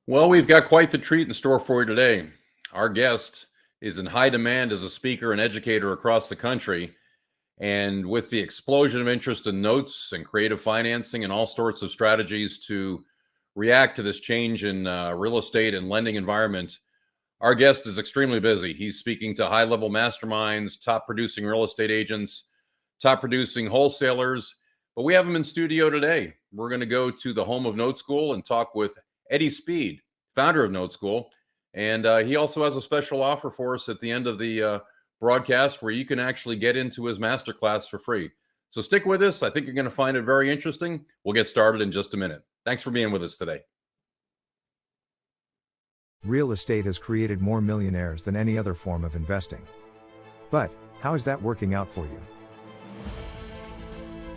Well, we've got quite the treat in store for you today. Our guest is in high demand as a speaker and educator across the country. And with the explosion of interest in notes and creative financing and all sorts of strategies to react to this change in real estate and lending environment, our guest is extremely busy. He's speaking to high level masterminds, top producing real estate agents, top producing wholesalers. But we have him in studio today. We're going to go to the home of Note School and talk with Eddie Speed, founder of Note School. And he also has a special offer for us at the end of the broadcast where you can actually get into his masterclass for free. So stick with us. I think you're going to find it very interesting. We'll get started in just a minute. Thanks for being with us today. Real estate has created more millionaires than any other form of investing. But, how is that working out for you?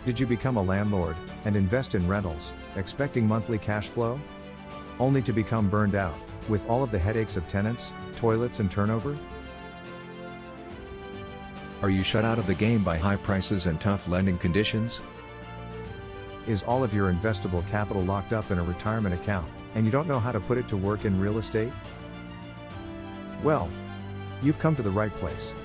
Did you become a landlord and invest in rentals, expecting monthly cash flow? Only to become burned out, with all of the headaches of tenants, toilets and turnover? Are you shut out of the game by high prices and tough lending conditions? Is all of your investable capital locked up in a retirement account, and you don't know how to put it to work in real estate? Well, you've come to the right place.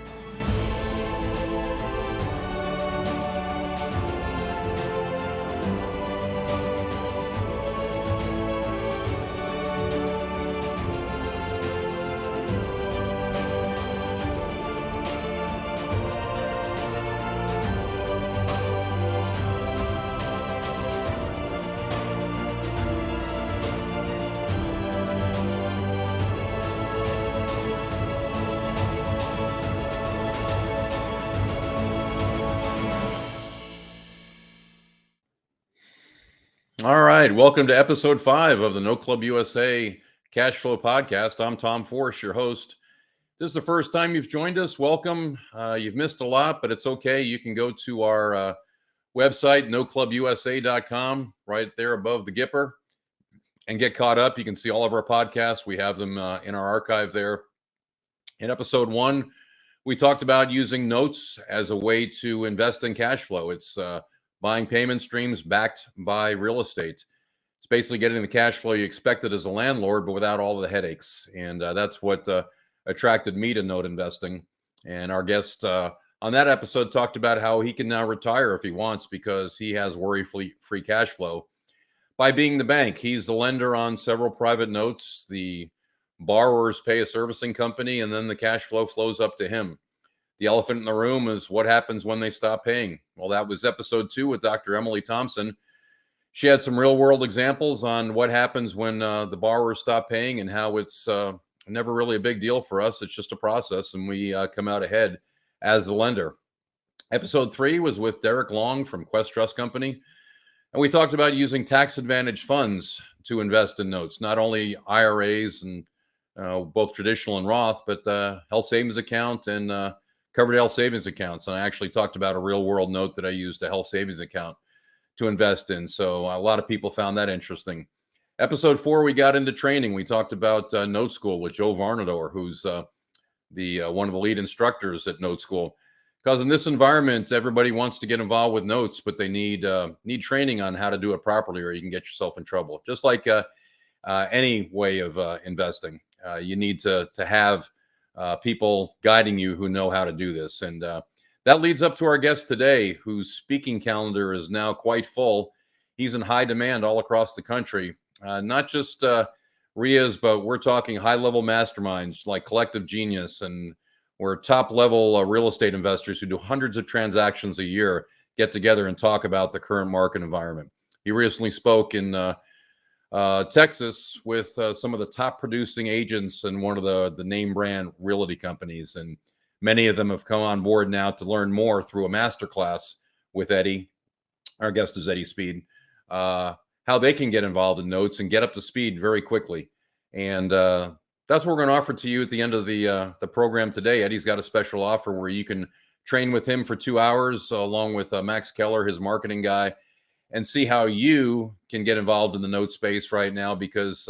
All right. Welcome to episode 5 of the No Club USA Cash Flow Podcast. I'm Tom Force, your host. If this is the first time you've joined us, welcome. You've missed a lot, but it's okay. You can go to our website, noclubusa.com, right there above the Gipper, and get caught up. You can see all of our podcasts. We have them in our archive there. In episode 1, we talked about using notes as a way to invest in cash flow. It's buying payment streams backed by real estate. It's basically getting the cash flow you expected as a landlord, but without all of the headaches. And that's what attracted me to note investing. And our guest on that episode talked about how he can now retire if he wants because he has worry-free cash flow by being the bank. He's the lender on several private notes. The borrowers pay a servicing company, and then the cash flow flows up to him. The elephant in the room is what happens when they stop paying. Well, that was episode 2 with Dr. Emily Thompson. She had some real world examples on what happens when the borrowers stop paying and how it's never really a big deal for us. It's just a process, and we come out ahead as the lender. Episode 3 was with Derek Long from Quest Trust Company. And we talked about using tax advantage funds to invest in notes, not only IRAs and both traditional and Roth, but health savings account and covered health savings accounts. And I actually talked about a real world note that I used, a health savings account to invest in. So a lot of people found that interesting. Episode 4, we got into training. We talked about Note School with Joe Varnador, who's the one of the lead instructors at Note School. Because in this environment, everybody wants to get involved with notes, but they need training on how to do it properly, or you can get yourself in trouble. Just like any way of investing, you need to have people guiding you who know how to do this. And that leads up to our guest today, whose speaking calendar is now quite full. He's in high demand all across the country, not just RIAs, but we're talking high-level masterminds like Collective Genius, and where top-level real estate investors who do hundreds of transactions a year get together and talk about the current market environment. He recently spoke in Texas with some of the top producing agents and one of the name brand realty companies. And many of them have come on board now to learn more through a masterclass with Eddie. Our guest is Eddie Speed, how they can get involved in notes and get up to speed very quickly. And that's what we're going to offer to you at the end of the program today. Eddie's got a special offer where you can train with him for 2 hours, along with Max Keller, his marketing guy, and see how you can get involved in the note space right now. Because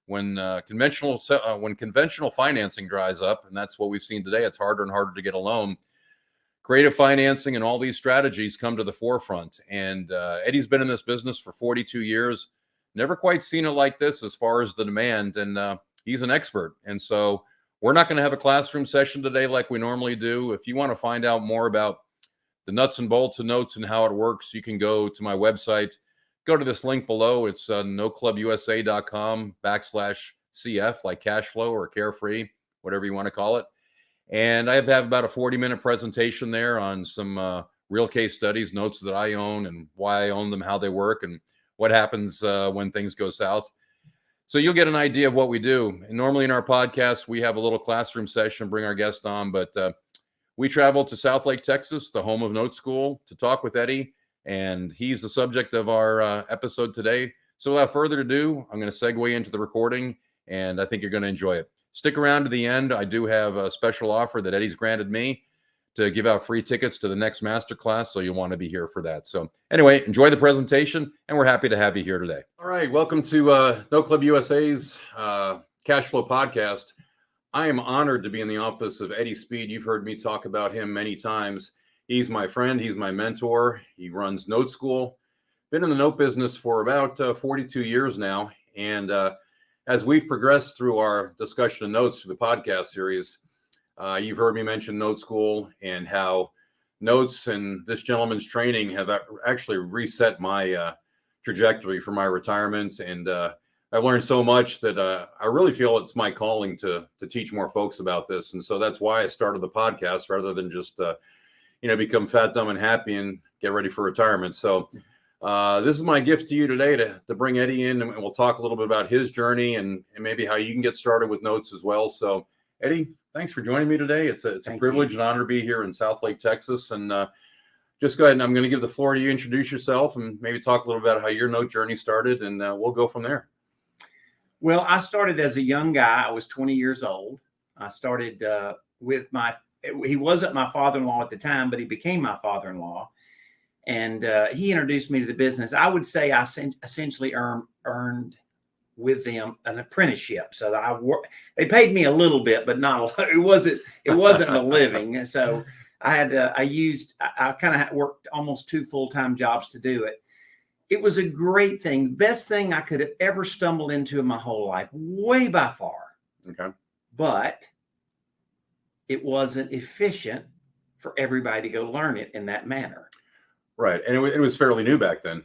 when conventional financing dries up, and that's what we've seen today, it's harder and harder to get a loan. Creative financing and all these strategies come to the forefront. And Eddie's been in this business for 42 years. never quite seen it like this as far as the demand. And he's an expert. And so we're not going to have a classroom session today like we normally do. If you want to find out more about the nuts and bolts of notes and how it works, you can go to my website. Go to this link below. It's noclubusa.com/CF, like cash flow or carefree, whatever you want to call it. And I have about a 40-minute presentation there on some real case studies, notes that I own and why I own them, how they work, and what happens when things go south. So you'll get an idea of what we do. And normally in our podcast, we have a little classroom session, bring our guest on, but we traveled to South Lake, Texas, the home of Note School, to talk with Eddie, and he's the subject of our episode today. So without further ado, I'm going to segue into the recording, and I think you're going to enjoy it. Stick around to the end. I do have a special offer that Eddie's granted me to give out free tickets to the next masterclass, so you'll want to be here for that. So anyway, enjoy the presentation, and we're happy to have you here today. All right, welcome to No Club USA's Cash Flow Podcast. I am honored to be in the office of Eddie Speed. You've heard me talk about him many times. He's my friend. He's my mentor. He runs Note School. Been in the note business for about 42 years now. And as we've progressed through our discussion of notes through the podcast series, you've heard me mention Note School and how notes and this gentleman's training have actually reset my trajectory for my retirement. And I've learned so much that I really feel it's my calling to teach more folks about this. And so that's why I started the podcast rather than just, become fat, dumb, and happy and get ready for retirement. So this is my gift to you today to bring Eddie in, and we'll talk a little bit about his journey and maybe how you can get started with notes as well. So Eddie, thanks for joining me today. It's a privilege and honor to be here in South Lake, Texas. And just go ahead, and I'm going to give the floor to you. Introduce yourself and maybe talk a little about how your note journey started, and we'll go from there. Well, I started as a young guy. I was 20 years old. I started with he wasn't my father-in-law at the time, but he became my father-in-law. And he introduced me to the business. I would say I essentially earned with them an apprenticeship. So that they paid me a little bit, but not a lot. It wasn't a living. So I had I kind of worked almost 2 full-time jobs to do it. It was a great thing. The best thing I could have ever stumbled into in my whole life, way by far. Okay. But it wasn't efficient for everybody to go learn it in that manner. Right. And it was fairly new back then.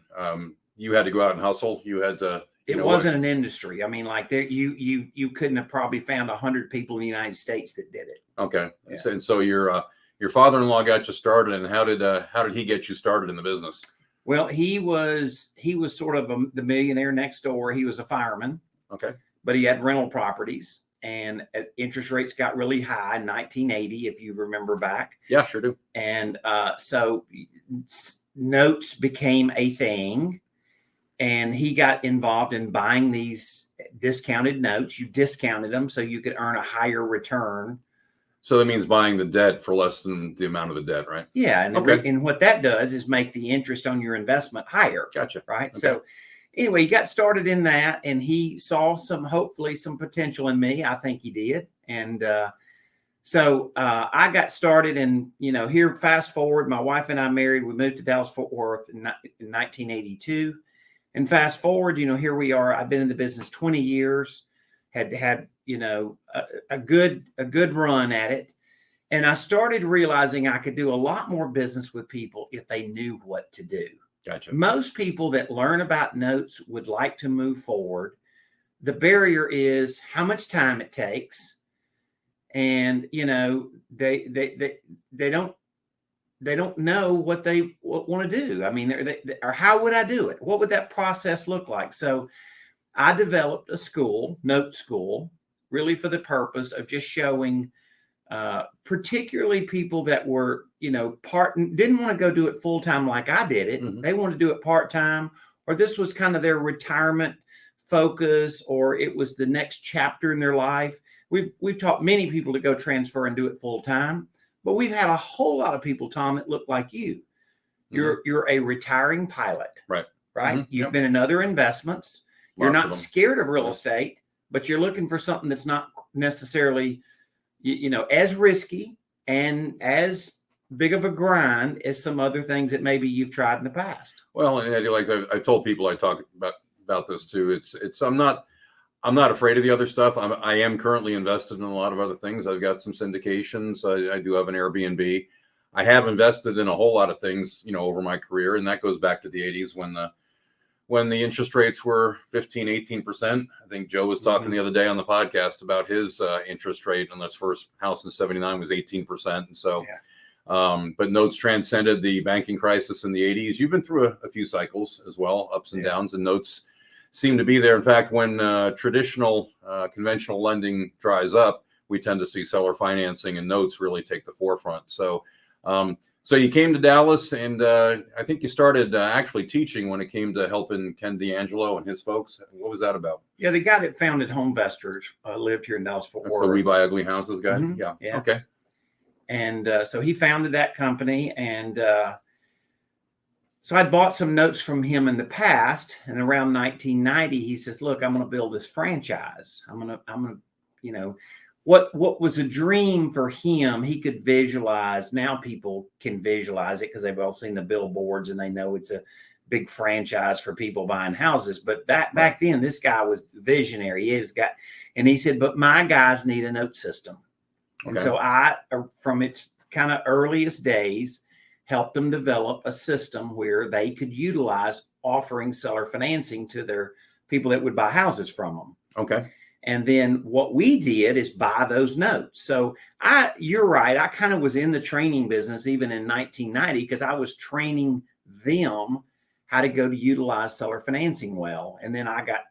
You had to go out and hustle. You had to. It wasn't an industry. I mean, like you couldn't have probably found 100 people in the United States that did it. Okay. Yeah. And so your father-in-law got you started, and how did he get you started in the business? Well, he was sort of the millionaire next door. He was a fireman. Okay. But he had rental properties, and interest rates got really high in 1980, if you remember back. Yeah, sure do. And so notes became a thing, and he got involved in buying these discounted notes. You discounted them so you could earn a higher return. So that means buying the debt for less than the amount of the debt, right? Yeah. And, and what that does is make the interest on your investment higher. Gotcha. Right. Okay. So anyway, he got started in that, and he saw hopefully some potential in me. I think he did. And so I got started, and, here, fast forward, my wife and I married. We moved to Dallas-Fort Worth in 1982. And fast forward, here we are. I've been in the business 20 years, had a good run at it. And I started realizing I could do a lot more business with people if they knew what to do. Gotcha. Most people that learn about notes would like to move forward. The barrier is how much time it takes. And, they don't know what they want to do. I mean, or how would I do it? What would that process look like? So I developed a school, Note School, really for the purpose of just showing particularly people that were, didn't want to go do it full time like I did it. Mm-hmm. They want to do it part time, or this was kind of their retirement focus, or it was the next chapter in their life. We've taught many people to go transfer and do it full time, but we've had a whole lot of people, Tom, that look like you. Mm-hmm. You're a retiring pilot, right? Mm-hmm. You've been in other investments. You're not scared of real estate, but you're looking for something that's not necessarily, as risky and as big of a grind as some other things that maybe you've tried in the past. Well, and Eddie, like I've told people I talk about about this too. It's I'm not afraid of the other stuff. I am currently invested in a lot of other things. I've got some syndications. I do have an Airbnb. I have invested in a whole lot of things, over my career, and that goes back to the 80s when the interest rates were 15, 18%. I think Joe was talking the other day on the podcast about his interest rate on this first house in 79 was 18%. And so, but notes transcended the banking crisis in the 80s. You've been through a few cycles as well, ups and downs, and notes seem to be there. In fact, when traditional conventional lending dries up, we tend to see seller financing and notes really take the forefront. So, so you came to Dallas, and I think you started actually teaching when it came to helping Ken D'Angelo and his folks. What was that about? Yeah, the guy that founded Homevestors lived here in Dallas Fort Worth. So We Buy Ugly Houses guy. Yeah. Okay. And so he founded that company, and so I'd bought some notes from him in the past. And around 1990, he says, "Look, I'm going to build this franchise. I'm going to, what was a dream for him, he could visualize. Now people can visualize it because they've all seen the billboards and they know it's a big franchise for people buying houses. But back then, this guy was visionary. And he said, but my guys need a note system. And so I, from its kind of earliest days, helped them develop a system where they could utilize offering seller financing to their people that would buy houses from them. Okay. And then what we did is buy those notes. So you're right. I kind of was in the training business even in 1990 because I was training them how to go to utilize seller financing well. And then I got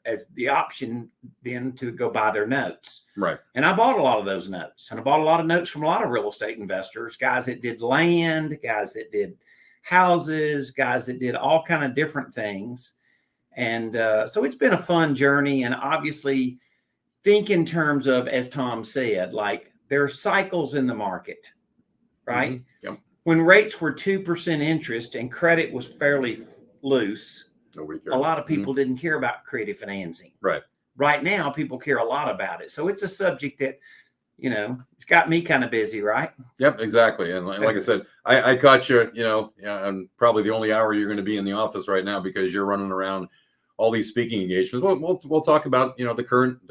as the option then to go buy their notes. Right. And I bought a lot of those notes, and I bought a lot of notes from a lot of real estate investors, guys that did land, guys that did houses, guys that did all kind of different things. And so it's been a fun journey. And obviously think in terms of, as Tom said, like there are cycles in the market, right? Mm-hmm. Yep. When rates were 2% interest and credit was fairly loose, a lot of people didn't care about creative financing. Right. Right now, people care a lot about it. So it's a subject that, it's got me kind of busy, right? Yep, exactly. And like I said, I caught you, and probably the only hour you're going to be in the office right now because you're running around all these speaking engagements. We'll talk about, the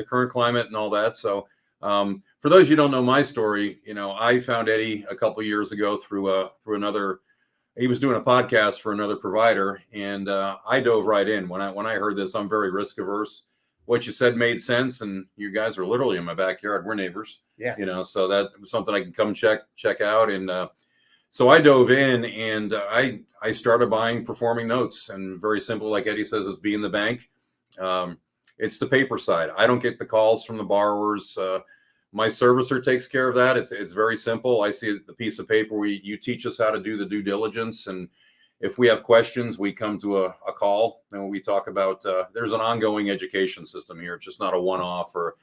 current climate and all that. So for those you don't know my story, I found Eddie a couple of years ago through another. He was doing a podcast for another provider, and I dove right in. When I heard this, I'm very risk averse. What you said made sense, and you guys are literally in my backyard. We're neighbors. Yeah. So that was something I can come check out. And so I dove in, and I started buying performing notes. And very simple, like Eddie says, is being the bank. It's the paper side. I don't get the calls from the borrowers. My servicer takes care of that. It's very simple. I see the piece of paper. You teach us how to do the due diligence, and if we have questions, we come to a call and we talk about. There's an ongoing education system here. It's just not a one-off or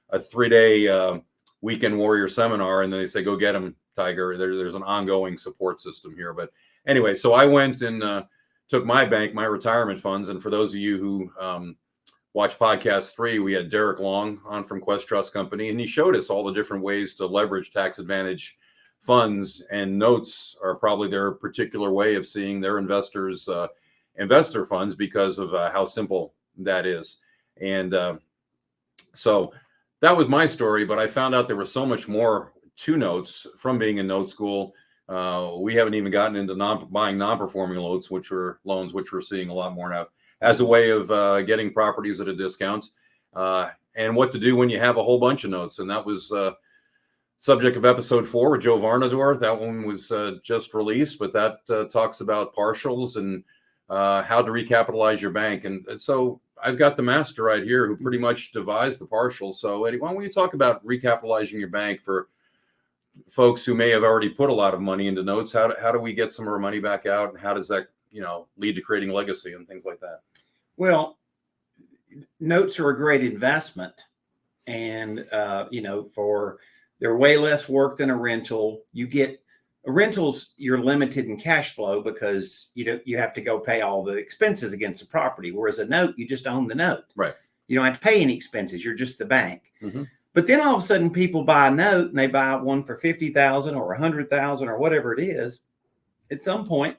a 3-day weekend warrior seminar, and then they say go get them, Tiger. There's an ongoing support system here. But anyway, so I went and took my retirement funds, and for those of you who watch podcast 3, we had Derek Long on from Quest Trust Company, and he showed us all the different ways to leverage tax advantage funds, and notes are probably their particular way of seeing their investors invest their funds because of how simple that is. And so that was my story, but I found out there was so much more to notes from being in note school. We haven't even gotten into buying non-performing loans, which we're seeing a lot more now, as a way of getting properties at a discount, and what to do when you have a whole bunch of notes. And that was subject of episode 4 with Joe Varnador. That one was just released, but that talks about partials and how to recapitalize your bank. And so I've got the master right here who pretty much devised the partials. So Eddie, why don't you talk about recapitalizing your bank for folks who may have already put a lot of money into notes? How do we get some of our money back out, and how does that lead to creating legacy and things like that? Well, notes are a great investment, and they're way less work than a rental. You get rentals, you're limited in cash flow because you have to go pay all the expenses against the property. Whereas a note, you just own the note. Right. You don't have to pay any expenses. You're just the bank. Mm-hmm. But then all of a sudden, people buy a note and they buy one for $50,000 or $100,000 or whatever it is. At some point,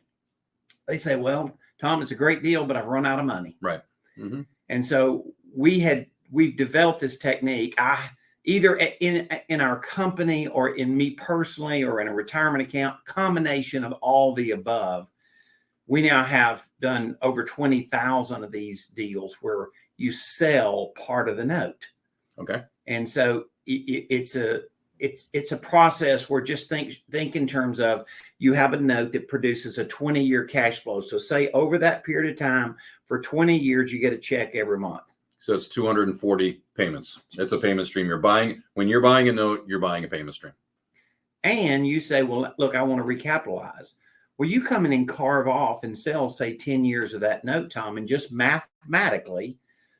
they say, well, Tom, it's a great deal, but I've run out of money. Right. Mm-hmm. And so we've developed this technique. Either in our company or in me personally or in a retirement account, combination of all the above. We now have done over 20,000 of these deals where you sell part of the note. Okay. And so it's a process where just think in terms of you have a note that produces a 20-year cash flow. So say over that period of time for 20 years, you get a check every month. So it's 240 payments. It's a payment stream. When you're buying a note, you're buying a payment stream. And you say, well, look, I want to recapitalize. Well, you come in and carve off and sell, say, 10 years of that note, Tom, and just mathematically,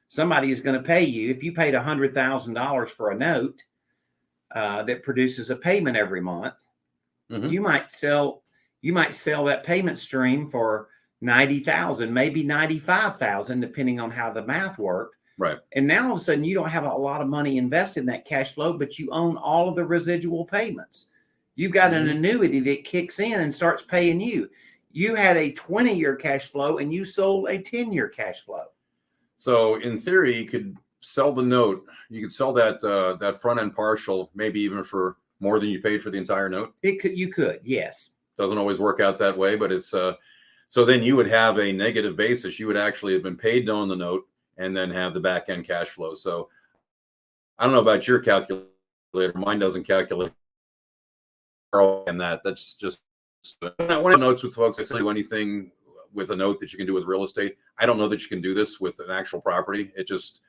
somebody is going to pay you. If you paid $100,000 for a note that produces a payment every month, mm-hmm. you might sell that payment stream for $90,000, maybe $95,000, depending on how the math worked. Right. And now all of a sudden, you don't have a lot of money invested in that cash flow, but you own all of the residual payments. You've got an annuity that kicks in and starts paying you. You had a 20-year cash flow and you sold a 10-year cash flow. So in theory, you could sell the note. You could sell that front end partial, maybe even for more than you paid for the entire note. You could, yes. Doesn't always work out that way, but it's so then you would have a negative basis. You would actually have been paid to own the note and then have the back end cash flow. So I don't know about your calculator. Mine doesn't calculate. And that's just when I notes with folks, I say do anything with a note that you can do with real estate. I don't know that you can do this with an actual property. It just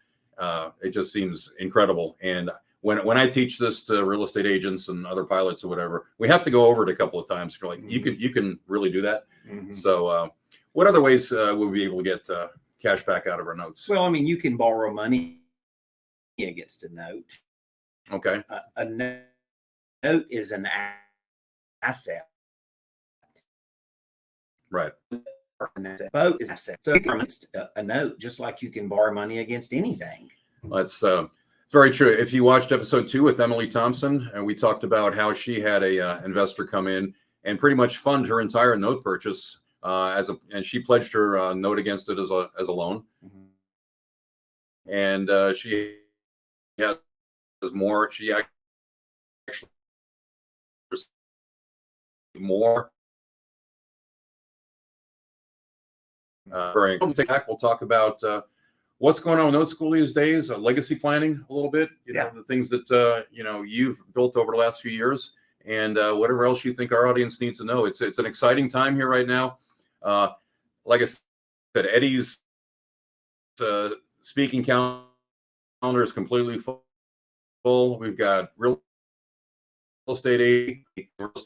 seems incredible. And when I teach this to real estate agents and other pilots or whatever, we have to go over it a couple of times. You're like, mm-hmm. you can really do that. Mm-hmm. So what other ways would we be able to get cash back out of our notes? Well, I mean, you can borrow money against a note. Okay. A note is an asset. Right. Boat is an asset. So against a note, just like you can borrow money against anything. It's very true. If you watched episode 2 with Emily Thompson, and we talked about how she had a investor come in and pretty much fund her entire note purchase and she pledged her note against it as a loan. Mm-hmm. And she has more. She actually more. We'll talk about what's going on with Note School these days, legacy planning a little bit, know, the things that you've built over the last few years, and whatever else you think our audience needs to know. It's an exciting time here right now. Like I said, Eddie's speaking calendar is completely full. We've got real estate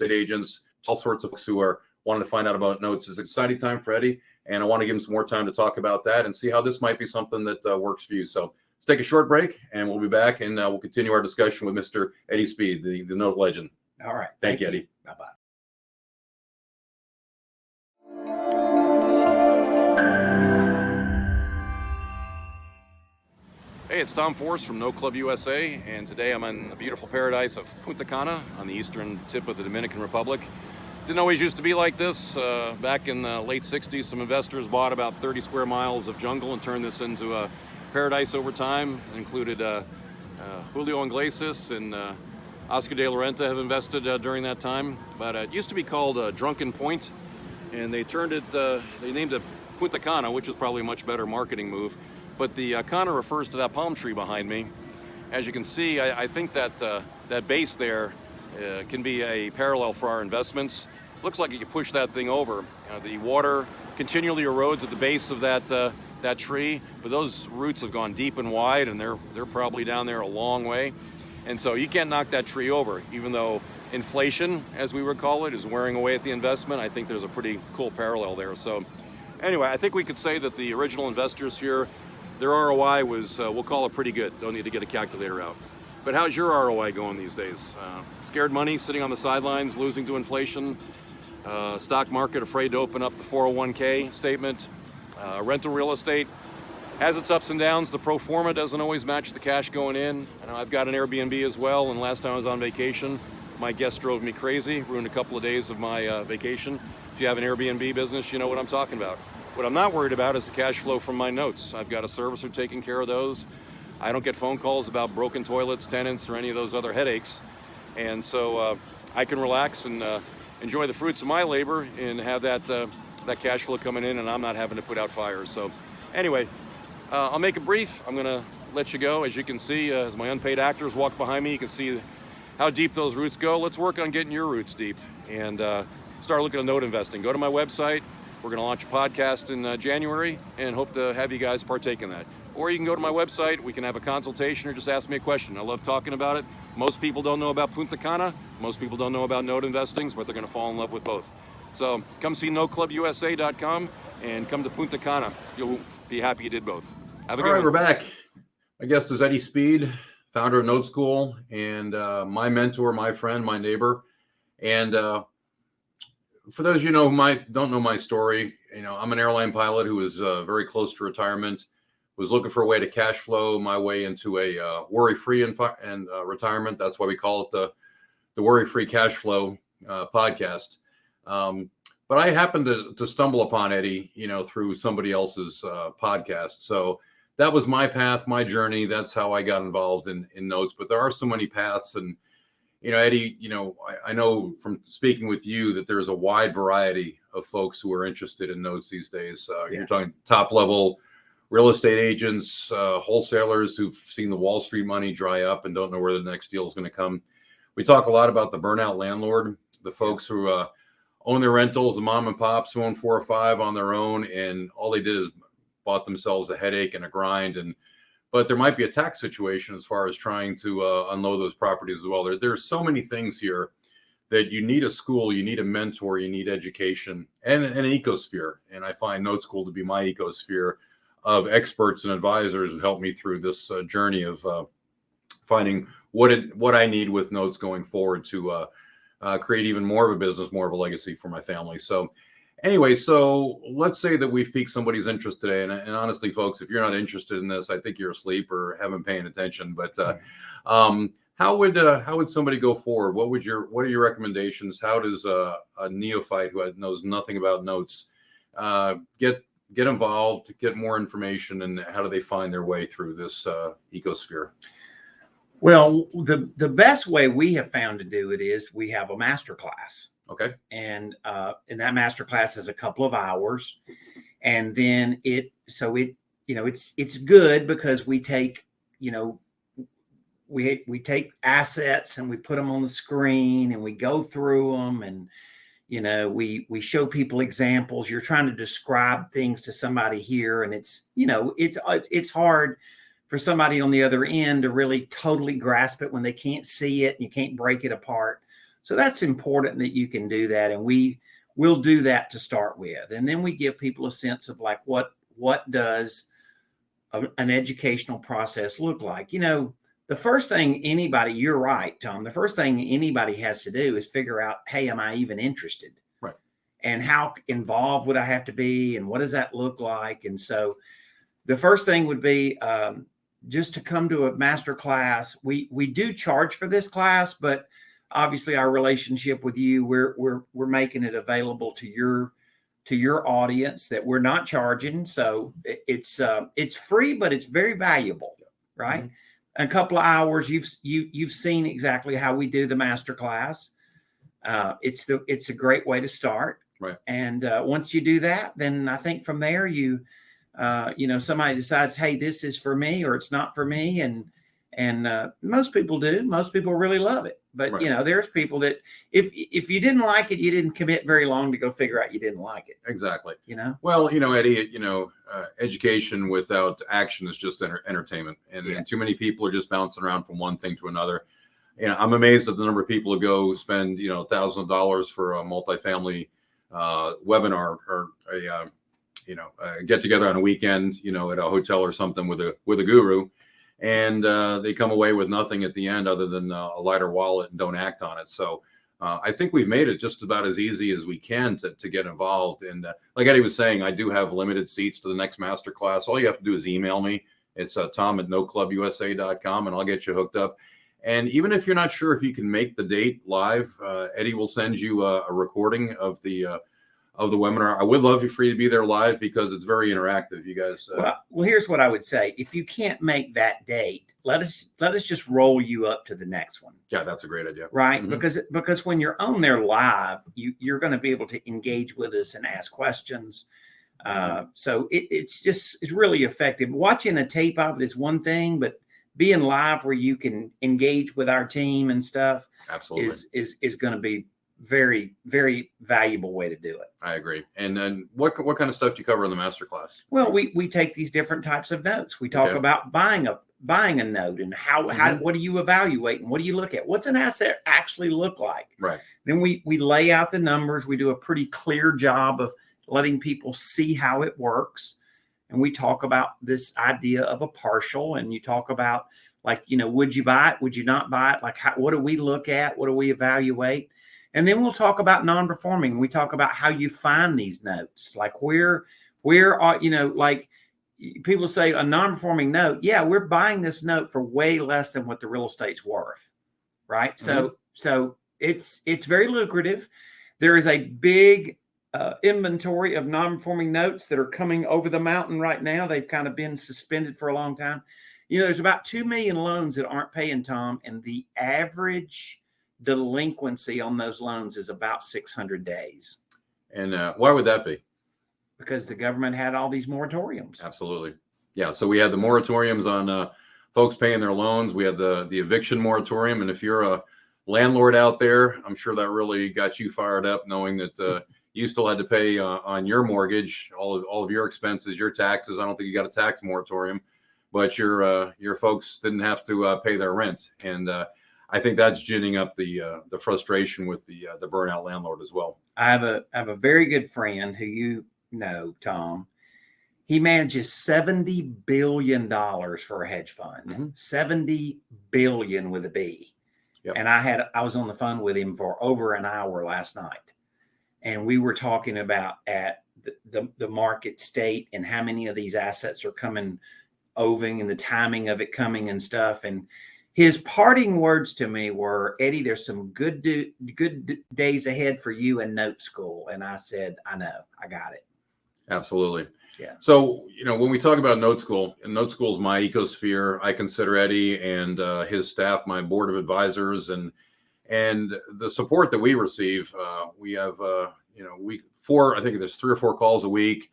agents, all sorts of folks who are wanting to find out about notes. It's an exciting time for Eddie, and I want to give him some more time to talk about that and see how this might be something that works for you. So let's take a short break, and we'll be back, and we'll continue our discussion with Mr. Eddie Speed, the note legend. All right. Thank you, Eddie. Bye-bye. Hey, it's Tom Force from No Club USA, and today I'm in the beautiful paradise of Punta Cana on the eastern tip of the Dominican Republic. Didn't always used to be like this. Back in the late 60s, some investors bought about 30 square miles of jungle and turned this into a paradise over time. It included Julio Iglesias and Oscar de la Renta have invested during that time. But it used to be called Drunken Point, and they named it Punta Cana, which is probably a much better marketing move. But the Cana refers to that palm tree behind me. As you can see, I think that that base there can be a parallel for our investments. Looks like you can push that thing over. The water continually erodes at the base of that tree, but those roots have gone deep and wide, and they're probably down there a long way. And so you can't knock that tree over, even though inflation, as we would call it, is wearing away at the investment. I think there's a pretty cool parallel there. So anyway, I think we could say that the original investors here, their ROI was, we'll call it pretty good. Don't need to get a calculator out. But how's your ROI going these days? Scared money, sitting on the sidelines, losing to inflation, stock market afraid to open up the 401k statement, rental real estate has its ups and downs. The pro forma doesn't always match the cash going in. I know I've got an Airbnb as well, and last time I was on vacation, my guest drove me crazy, ruined a couple of days of my vacation. If you have an Airbnb business, you know what I'm talking about. What I'm not worried about is the cash flow from my notes. I've got a servicer taking care of those. I don't get phone calls about broken toilets, tenants, or any of those other headaches. And so I can relax and enjoy the fruits of my labor and have that cash flow coming in, and I'm not having to put out fires. So anyway, I'll make it brief. I'm going to let you go. As you can see, as my unpaid actors walk behind me, you can see how deep those roots go. Let's work on getting your roots deep and start looking at note investing. Go to my website. We're going to launch a podcast in January and hope to have you guys partake in that. Or you can go to my website. We can have a consultation or just ask me a question. I love talking about it. Most people don't know about Punta Cana. Most people don't know about note investings, but they're going to fall in love with both. So come see noclubusa.com and come to Punta Cana. You'll be happy you did both. Have a good one. All right, we're back. My guest is Eddie Speed, founder of Note School, and my mentor, my friend, my neighbor. And for those of you don't know my story, I'm an airline pilot who was very close to retirement, was looking for a way to cash flow my way into a worry-free and retirement. That's why we call it the Worry-Free Cash Flow podcast. But I happened to stumble upon Eddie, through somebody else's podcast. So that was my path, my journey. That's how I got involved in notes. But there are so many paths. And, Eddie, I know from speaking with you that there's a wide variety of folks who are interested in notes these days. You're talking top level real estate agents, wholesalers who've seen the Wall Street money dry up and don't know where the next deal is going to come. We talk a lot about the burnout landlord, the folks who own their rentals, the mom and pops who own 4 or 5 on their own, and all they did is bought themselves a headache and a grind. But there might be a tax situation as far as trying to unload those properties as well. There's so many things here that you need a school, you need a mentor, you need education, and an ecosphere. And I find Note School to be my ecosphere of experts and advisors who help me through this journey of finding what I need with notes going forward to create even more of a business, more of a legacy for my family. So anyway, so let's say that we've piqued somebody's interest today. And honestly, folks, if you're not interested in this, I think you're asleep or haven't paying attention. But how would somebody go forward? What are your recommendations? How does a neophyte who knows nothing about notes get involved, get more information, and how do they find their way through this ecosphere? Well, the best way we have found to do it is we have a master class. Okay. And that master class is a couple of hours. And then it's good because we take, we take assets and we put them on the screen and we go through them and, we show people examples. You're trying to describe things to somebody here. And it's hard for somebody on the other end to really totally grasp it when they can't see it and you can't break it apart. So that's important that you can do that. And we'll do that to start with. And then we give people a sense of like, what does an educational process look like? The first thing you're right, Tom, the first thing anybody has to do is figure out, hey, am I even interested? Right. And how involved would I have to be? And what does that look like? And so the first thing would be just to come to a master class. We do charge for this class, but obviously our relationship with you, we're making it available to your audience that we're not charging. So it's free, but it's very valuable, right? Mm-hmm. A couple of hours, you've seen exactly how we do the master class. It's a great way to start. Right. And once you do that, then I think from there somebody decides, hey, this is for me or it's not for me. And most people do. Most people really love it. But, right. There's people that if you didn't like it, you didn't commit very long to go figure out you didn't like it. Exactly. Well, Eddie, education without action is just entertainment. And too many people are just bouncing around from one thing to another. I'm amazed at the number of people who go spend, thousands of dollars for a multifamily webinar or a get together on a weekend, at a hotel or something with a guru. And they come away with nothing at the end other than a lighter wallet and don't act on it. So I think we've made it just about as easy as we can to get involved. And like Eddie was saying, I do have limited seats to the next masterclass. All you have to do is email me. It's tom@noclubusa.com and I'll get you hooked up. And even if you're not sure if you can make the date live, Eddie will send you a recording of the of the webinar. I would love you for you to be there live because it's very interactive. You guys. Well, here's what I would say: if you can't make that date, let us just roll you up to the next one. Yeah, that's a great idea. Right, because when you're on there live, you're going to be able to engage with us and ask questions. So it's really effective. Watching a tape of it is one thing, but being live where you can engage with our team and stuff absolutely is going to be very, very valuable way to do it. I agree. And then what kind of stuff do you cover in the masterclass? Well, we take these different types of notes. We talk about buying a note and how what do you evaluate and what do you look at? What's an asset actually look like? Right. Then we lay out the numbers. We do a pretty clear job of letting people see how it works. And we talk about this idea of a partial, and you talk about, like, would you buy it? Would you not buy it? Like, what do we look at? What do we evaluate? And then we'll talk about non-performing. We talk about how you find these notes. Like where are, like people say a non-performing note. Yeah, we're buying this note for way less than what the real estate's worth. Right. So it's very lucrative. There is a big inventory of non-performing notes that are coming over the mountain right now. They've kind of been suspended for a long time. There's about 2 million loans that aren't paying, Tom, and the average delinquency on those loans is about 600 days. And why would that be? Because the government had all these moratoriums. Absolutely. Yeah. So we had the moratoriums on folks paying their loans. We had the eviction moratorium. And if you're a landlord out there, I'm sure that really got you fired up, knowing that you still had to pay on your mortgage, all of your expenses, your taxes. I don't think you got a tax moratorium, but your folks didn't have to pay their rent. And I think that's ginning up the frustration with the burnout landlord as well. I have a very good friend who Tom. He manages $70 billion for a hedge fund. 70 billion with a B. Yep. And I was on the phone with him for over an hour last night, and we were talking about at the market state and how many of these assets are coming over and the timing of it coming and stuff. And his parting words to me were, Eddie, there's some good days ahead for you in note school. And I said, I know, I got it. Absolutely. Yeah. So, when we talk about note school, and note school is my ecosphere, I consider Eddie and his staff my board of advisors, and the support that we receive. We have, I think there's 3 or 4 calls a week.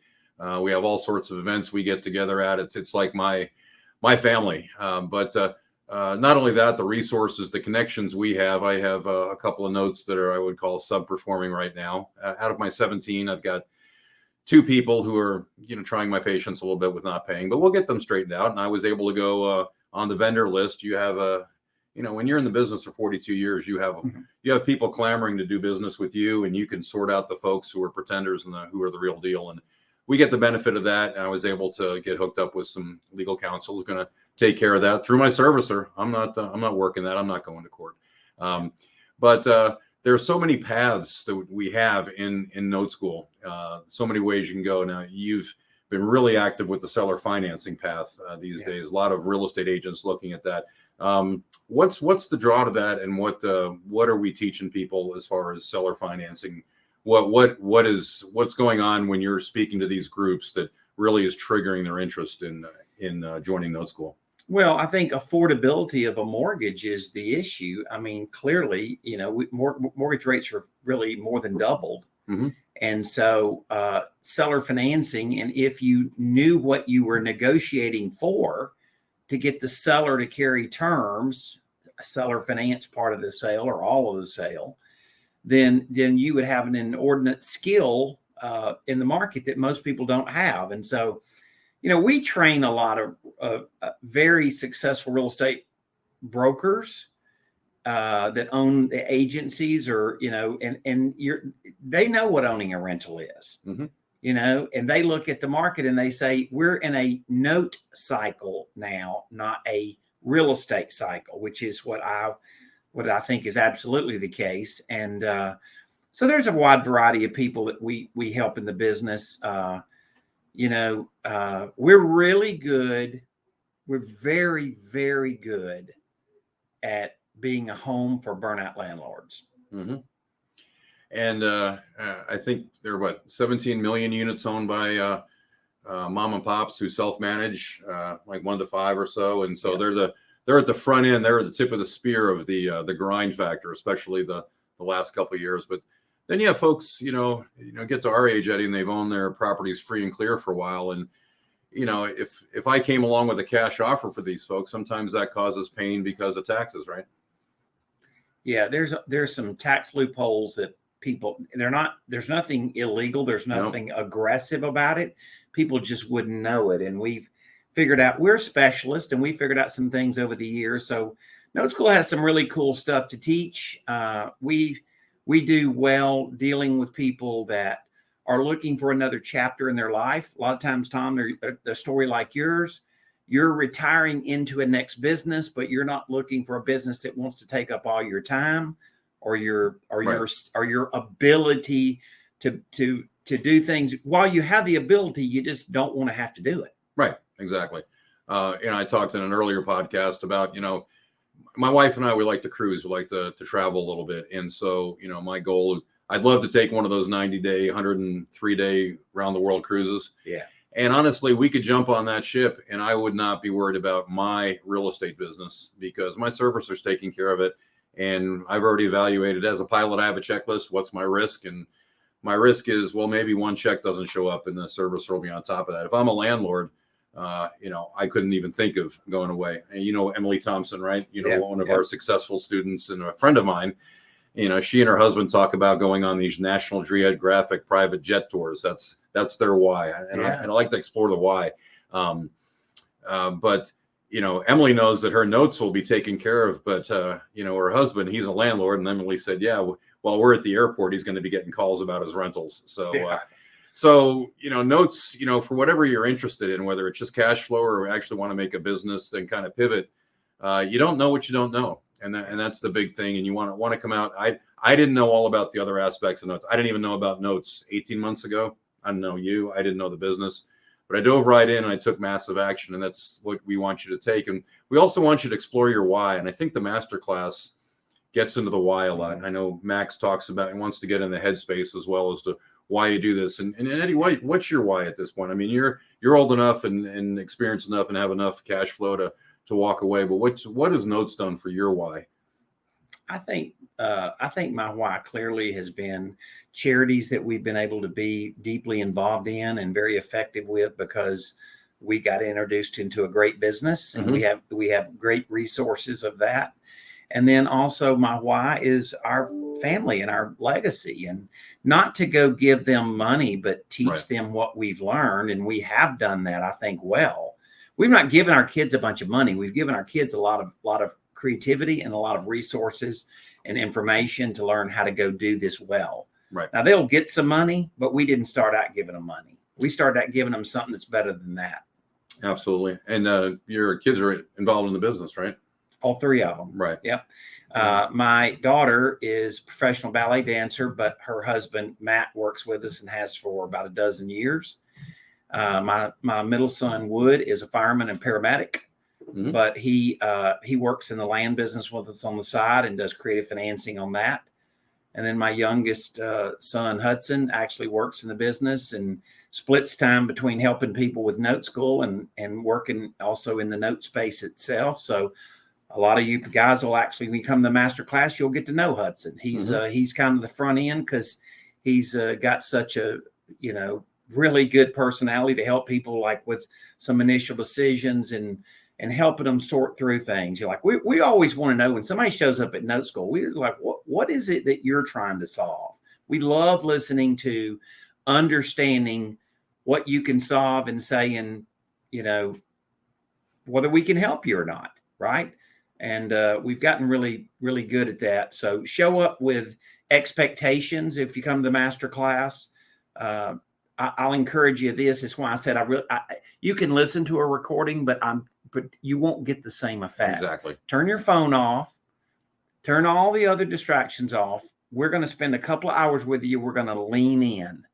We have all sorts of events we get together at. It's like my family. But not only that, the resources, the connections we have. I have a couple of notes that are, I would call, sub-performing right now. Out of my 17, I've got 2 people who are, trying my patience a little bit with not paying, but we'll get them straightened out. And I was able to go on the vendor list. You have when you're in the business for 42 years, you have people clamoring to do business with you, and you can sort out the folks who are pretenders and who are the real deal. And we get the benefit of that. And I was able to get hooked up with some legal counsel who's going to take care of that through my servicer. I'm not working that. I'm not going to court. But there are so many paths that we have in note school. So many ways you can go. Now, you've been really active with the seller financing path these days. A lot of real estate agents looking at that. What's the draw to that, and what are we teaching people as far as seller financing? What's going on when you're speaking to these groups that really is triggering their interest in joining note school? Well, I think affordability of a mortgage is the issue. I mean, clearly, mortgage rates are really more than doubled. And so seller financing, and if you knew what you were negotiating for to get the seller to carry terms, a seller finance part of the sale or all of the sale, then you would have an inordinate skill in the market that most people don't have. And so, we train a lot of very successful real estate brokers that own the agencies, or and they know what owning a rental is. And they look at the market and they say, we're in a note cycle now, not a real estate cycle, which is what I think is absolutely the case. And so there's a wide variety of people that we help in the business. We're really good. We're very, very good at being a home for burnout landlords. And I think there are 17 million units owned by mom and pops who self-manage, like 1 to 5 or so. And so they're at the front end. They're at the tip of the spear of the grind factor, especially the last couple of years. But then you have folks, get to our age, Eddie, and they've owned their properties free and clear for a while. And if I came along with a cash offer for these folks, sometimes that causes pain because of taxes, right? Yeah, there's some tax loopholes that there's nothing illegal, there's nothing aggressive about it. People just wouldn't know it. And we've figured out, we're specialists, and we figured out some things over the years. So Note School has some really cool stuff to teach. We do well dealing with people that are looking for another chapter in their life. A lot of times, Tom, a story like yours, you're retiring into a next business, but you're not looking for a business that wants to take up all your time or your ability to do things. While you have the ability, you just don't want to have to do it. Right. Exactly. I talked in an earlier podcast about, my wife and I, we like to cruise. We like to travel a little bit. And so, my goal, I'd love to take one of those 90-day, 103-day round the world cruises. Yeah. And honestly, we could jump on that ship and I would not be worried about my real estate business because my servicer's taking care of it. And I've already evaluated as a pilot, I have a checklist. What's my risk? And my risk is, well, maybe one check doesn't show up and the servicer will be on top of that. If I'm a landlord, I couldn't even think of going away. And Emily Thompson, right? One of our successful students and a friend of mine, she and her husband talk about going on these National Geographic private jet tours. That's their why. And I like to explore the why. But Emily knows that her notes will be taken care of, but her husband, he's a landlord. And Emily said, while we're at the airport, he's going to be getting calls about his rentals. So, notes, for whatever you're interested in, whether it's just cash flow or actually want to make a business, then kind of pivot. You don't know what you don't know. And that's the big thing. And you want to come out. I didn't know all about the other aspects of notes. I didn't even know about notes 18 months ago. I didn't know you. I didn't know the business. But I dove right in and I took massive action. And that's what we want you to take. And we also want you to explore your why. And I think the masterclass gets into the why a lot. I know Max talks about and wants to get in the headspace as well as to why you do this. And Eddie, what's your why at this point? I mean, you're old enough and experienced enough and have enough cash flow to walk away. But what has Notes done for your why? I think my why clearly has been charities that we've been able to be deeply involved in and very effective with because we got introduced into a great business and we have great resources of that. And then also my why is our family and our legacy, and not to go give them money, but teach them what we've learned. And we have done that, I think, well. We've not given our kids a bunch of money. We've given our kids a lot of creativity and a lot of resources and information to learn how to go do this well. Right. Now they'll get some money, but we didn't start out giving them money. We started out giving them something that's better than that. Absolutely. And your kids are involved in the business, right? All three of them. Right. Yep. My daughter is a professional ballet dancer, but her husband, Matt, works with us and has for about a dozen years. My middle son, Wood, is a fireman and paramedic, but he works in the land business with us on the side and does creative financing on that. And then my youngest son, Hudson, actually works in the business and splits time between helping people with Note School and working also in the note space itself. So a lot of you guys will actually, when you come to the master class, you'll get to know Hudson. He's kind of the front end because he's got such a, really good personality to help people like with some initial decisions and helping them sort through things. You're like, we always want to know when somebody shows up at Note School, we're like, what is it that you're trying to solve? We love listening to understanding what you can solve and saying, whether we can help you or not. Right. And we've gotten really, really good at that. So show up with expectations. If you come to the master class, I'll encourage you. This is why I said you can listen to a recording, but you won't get the same effect. Exactly. Turn your phone off. Turn all the other distractions off. We're going to spend a couple of hours with you. We're going to lean in.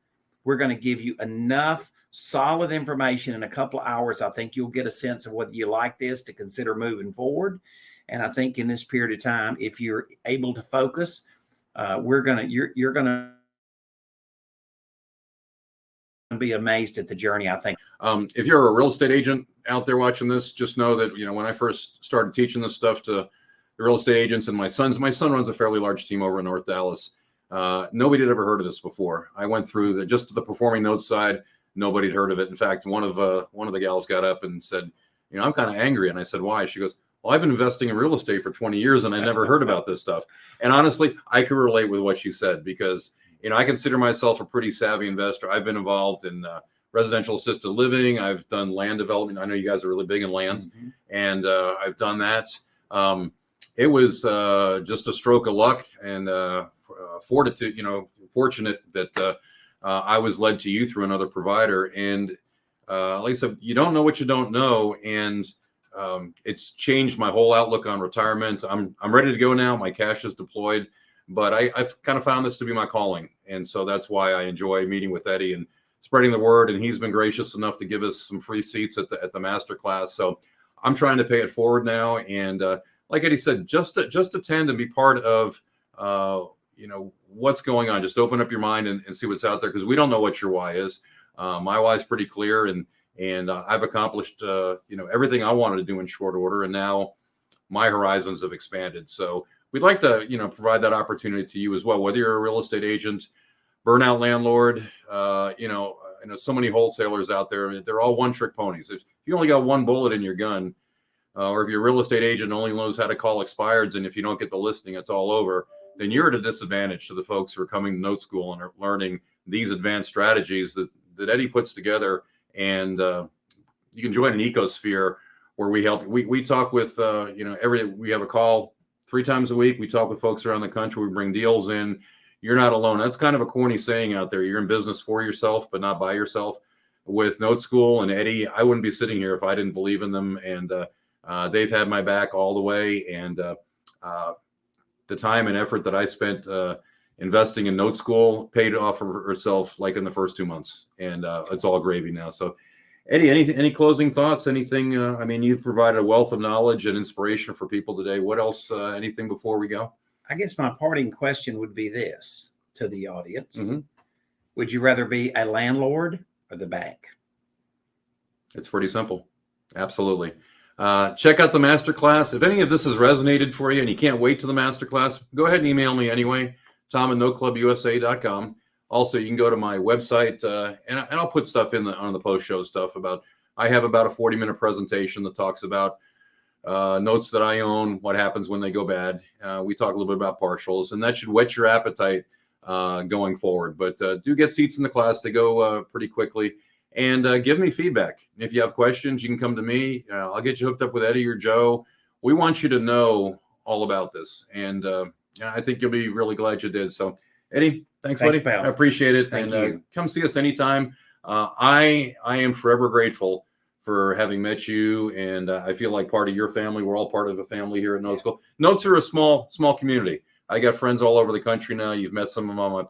We're going to give you enough solid information in a couple of hours. I think you'll get a sense of whether you like this to consider moving forward. And I think in this period of time, if you're able to focus, you're gonna be amazed at the journey, I think. If you're a real estate agent out there watching this, just know that, when I first started teaching this stuff to the real estate agents and my son runs a fairly large team over in North Dallas. Nobody had ever heard of this before. I went through just the performing notes side. Nobody had heard of it. In fact, one of the gals got up and said, I'm kind of angry. And I said, why? She goes, well, I've been investing in real estate for 20 years and I never heard about this stuff. And honestly, I could relate with what she said because, I consider myself a pretty savvy investor. I've been involved in residential assisted living. I've done land development. I know you guys are really big in land, and I've done that. It was just a stroke of luck and fortitude, fortunate that I was led to you through another provider. And like I said, you don't know what you don't know. And it's changed my whole outlook on retirement. I'm ready to go now. My cash is deployed, but I've kind of found this to be my calling. And so that's why I enjoy meeting with Eddie and spreading the word. And he's been gracious enough to give us some free seats at the master class. So I'm trying to pay it forward now. And like Eddie said, just attend and be part of, what's going on. Just open up your mind and see what's out there, because we don't know what your why is. My why is pretty clear, and I've accomplished, everything I wanted to do in short order. And now my horizons have expanded. So we'd like to, provide that opportunity to you as well, whether you're a real estate agent, burnout landlord, I know so many wholesalers out there, they're all one-trick ponies. If you only got one bullet in your gun, or if your real estate agent only knows how to call expireds, and if you don't get the listing, it's all over, then you're at a disadvantage to the folks who are coming to Note School and are learning these advanced strategies that Eddie puts together. And you can join an ecosphere where we help. We talk with, we have a call 3 times a week. We talk with folks around the country. We bring deals in. You're not alone. That's kind of a corny saying out there. You're in business for yourself, but not by yourself. With Note School and Eddie, I wouldn't be sitting here if I didn't believe in them. And they've had my back all the way. And the time and effort that I spent investing in Note School paid off for herself like in the first 2 months. And it's all gravy now. So Eddie, any closing thoughts? Anything? You've provided a wealth of knowledge and inspiration for people today. What else? Anything before we go? I guess my parting question would be this to the audience. Would you rather be a landlord or the bank? It's pretty simple. Absolutely. Check out the masterclass. If any of this has resonated for you and you can't wait to the masterclass, go ahead and email me anyway, tom@noclubusa.com. Also, you can go to my website and I'll put stuff on the post-show stuff I have about a 40-minute presentation that talks about notes that I own, what happens when they go bad. We talk a little bit about partials, and that should whet your appetite going forward. But do get seats in the class. They go pretty quickly. And give me feedback. If you have questions, you can come to me. I'll get you hooked up with Eddie or Joe. We want you to know all about this. And I think you'll be really glad you did. So, Eddie, thanks buddy. Pal. I appreciate it. Thank you. Come see us anytime. I am forever grateful for having met you. And I feel like part of your family. We're all part of a family here at Note School. Notes are a small community. I got friends all over the country now. You've met some of them on my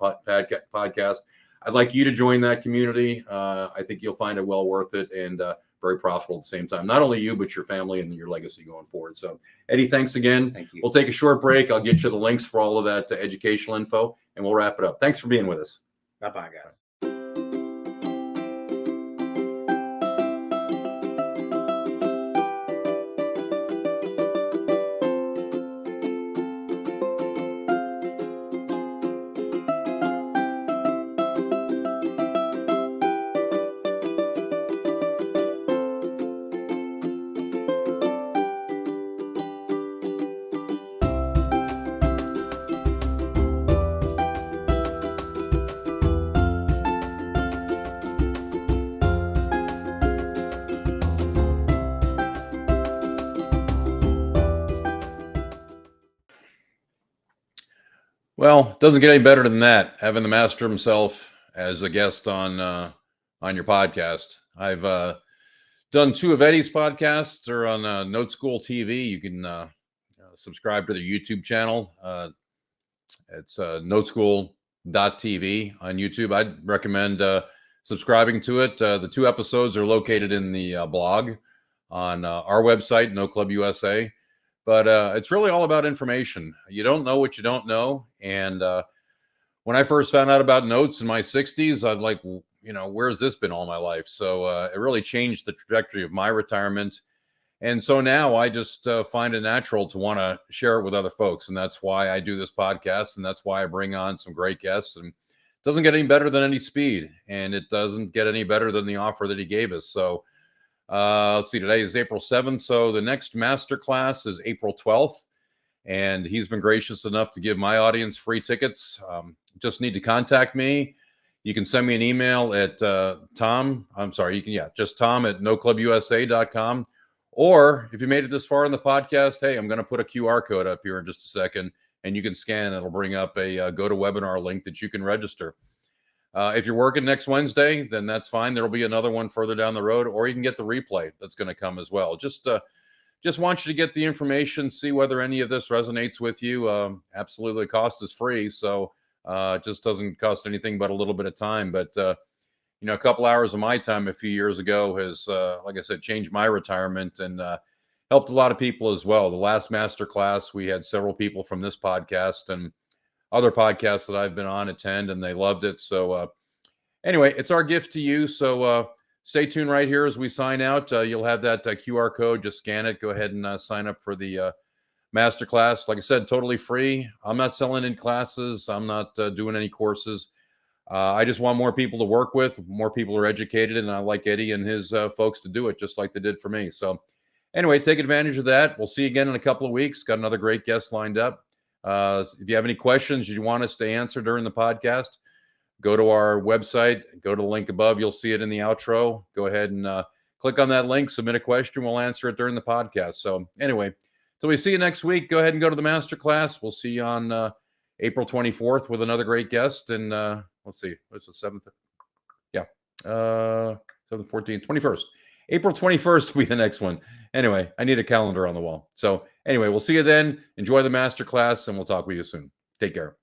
podcast. I'd like you to join that community. I think you'll find it well worth it and very profitable at the same time. Not only you, but your family and your legacy going forward. So, Eddie, thanks again. Thank you. We'll take a short break. I'll get you the links for all of that educational info, and we'll wrap it up. Thanks for being with us. Bye-bye, guys. Well, it doesn't get any better than that, having the master himself as a guest on your podcast. I've done 2 of Eddie's podcasts. They're on Note School TV. You can subscribe to their YouTube channel. It's noteschool.tv on YouTube. I'd recommend subscribing to it. The 2 episodes are located in the blog on our website, No Club USA. But it's really all about information. You don't know what you don't know. And when I first found out about notes in my 60s, I'd like, where's this been all my life? So it really changed the trajectory of my retirement. And so now I just find it natural to want to share it with other folks. And that's why I do this podcast. And that's why I bring on some great guests. And it doesn't get any better than any speed. And it doesn't get any better than the offer that he gave us. So let's see, today is April 7th. So the next masterclass is April 12th. And he's been gracious enough to give my audience free tickets. Just need to contact me. You can send me an email at Tom at noclubusa.com. Or if you made it this far in the podcast, hey, I'm going to put a QR code up here in just a second, and you can scan. It'll bring up a GoToWebinar link that you can register. If you're working next Wednesday, then that's fine. There'll be another one further down the road, or you can get the replay that's going to come as well. Just want you to get the information, see whether any of this resonates with you. Absolutely, the cost is free, so it just doesn't cost anything but a little bit of time. But a couple hours of my time a few years ago has, like I said, changed my retirement and helped a lot of people as well. The last master class, we had several people from this podcast and other podcasts that I've been on attend, and they loved it. So anyway, it's our gift to you. So stay tuned right here as we sign out. You'll have that QR code. Just scan it. Go ahead and sign up for the masterclass. Like I said, totally free. I'm not selling any classes. I'm not doing any courses. I just want more people to work with. More people are educated, and I like Eddie and his folks to do it just like they did for me. So anyway, take advantage of that. We'll see you again in a couple of weeks. Got another great guest lined up. If you have any questions you want us to answer during the podcast, go to our website, go to the link above. You'll see it in the outro. Go ahead and click on that link, submit a question. We'll answer it during the podcast. So anyway, till we see you next week, go ahead and go to the masterclass. We'll see you on April 24th with another great guest. And let's see, what's the 7th? Yeah. 7th, 14th, 21st. April 21st will be the next one. Anyway, I need a calendar on the wall. So anyway, we'll see you then. Enjoy the masterclass, and we'll talk with you soon. Take care.